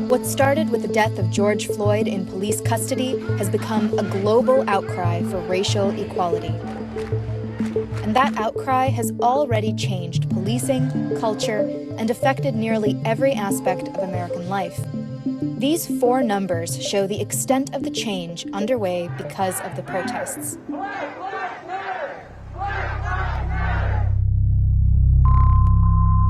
What started with the death of George Floyd in police custody has become a global outcry for racial equality. And that outcry has already changed policing, culture, and affected nearly every aspect of American life. These four numbers show the extent of the change underway because of the protests.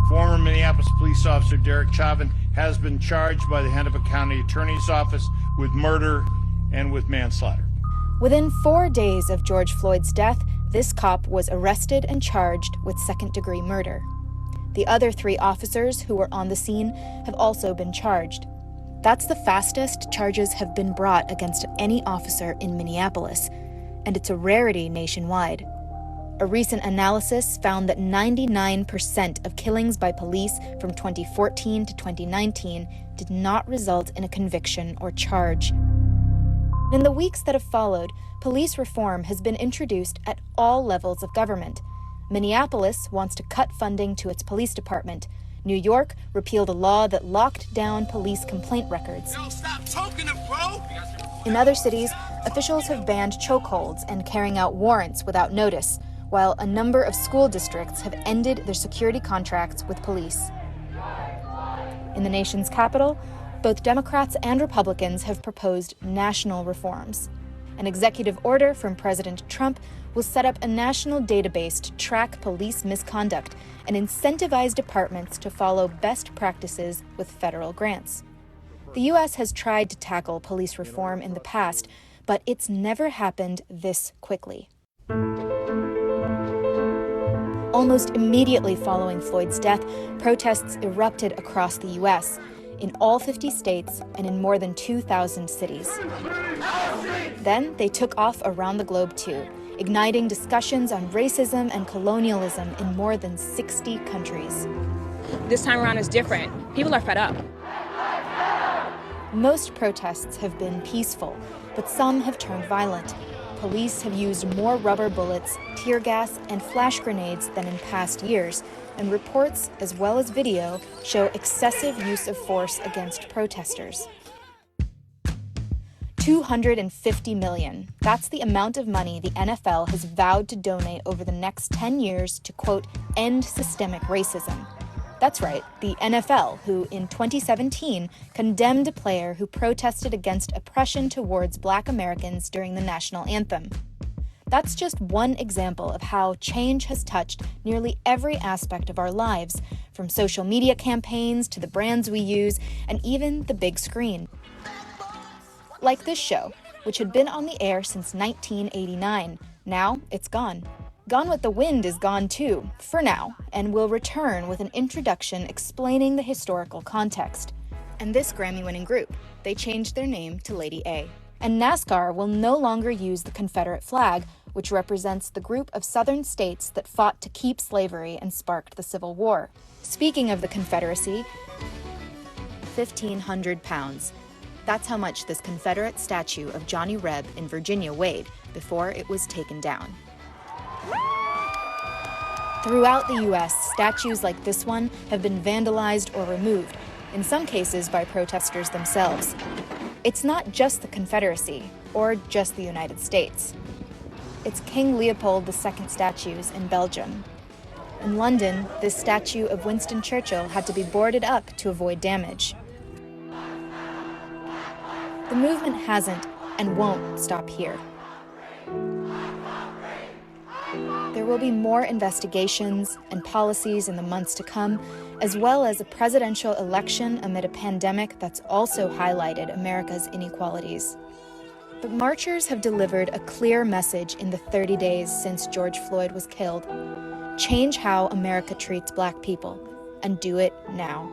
Former Minneapolis police officer Derek Chauvin has been charged by the Hennepin County Attorney's Office with murder and with manslaughter. Within 4 days of George Floyd's death, this cop was arrested and charged with second-degree murder. The other 3 officers who were on the scene have also been charged. That's the fastest charges have been brought against any officer in Minneapolis, and it's a rarity nationwide. A recent analysis found that 99% of killings by police from 2014 to 2019 did not result in a conviction or charge. In the weeks that have followed, police reform has been introduced at all levels of government. Minneapolis wants to cut funding to its police department. New York repealed a law that locked down police complaint records. Yo, stop choking him, bro! In other cities, officials have banned chokeholds and carrying out warrants without notice, while a number of school districts have ended their security contracts with police. In the nation's capital, both Democrats and Republicans have proposed national reforms. An executive order from President Trump will set up a national database to track police misconduct and incentivize departments to follow best practices with federal grants. The U.S. has tried to tackle police reform in the past, but it's never happened this quickly. Almost immediately following Floyd's death, protests erupted across the U.S., in all 50 states and in more than 2,000 cities. Then they took off around the globe too, igniting discussions on racism and colonialism in more than 60 countries. This time around is different. People are fed up. Most protests have been peaceful, but some have turned violent. Police have used more rubber bullets, tear gas, and flash grenades than in past years, and reports, as well as video, show excessive use of force against protesters. $250 million. That's the amount of money the NFL has vowed to donate over the next 10 years to, quote, end systemic racism. That's right, the NFL, who in 2017 condemned a player who protested against oppression towards Black Americans during the national anthem. That's just one example of how change has touched nearly every aspect of our lives, from social media campaigns to the brands we use, and even the big screen. Like this show, which had been on the air since 1989. Now it's gone. Gone with the Wind is gone too, for now, and will return with an introduction explaining the historical context. And this Grammy-winning group, they changed their name to Lady A. And NASCAR will no longer use the Confederate flag, which represents the group of southern states that fought to keep slavery and sparked the Civil War. Speaking of the Confederacy, 1,500 pounds. That's how much this Confederate statue of Johnny Reb in Virginia weighed before it was taken down. Throughout the U.S., statues like this one have been vandalized or removed, in some cases by protesters themselves. It's not just the Confederacy, or just the United States. It's King Leopold II statues in Belgium. In London, this statue of Winston Churchill had to be boarded up to avoid damage. The movement hasn't and won't stop here. There will be more investigations and policies in the months to come, as well as a presidential election amid a pandemic that's also highlighted America's inequalities. But marchers have delivered a clear message in the 30 days since George Floyd was killed. Change how America treats Black people, and do it now.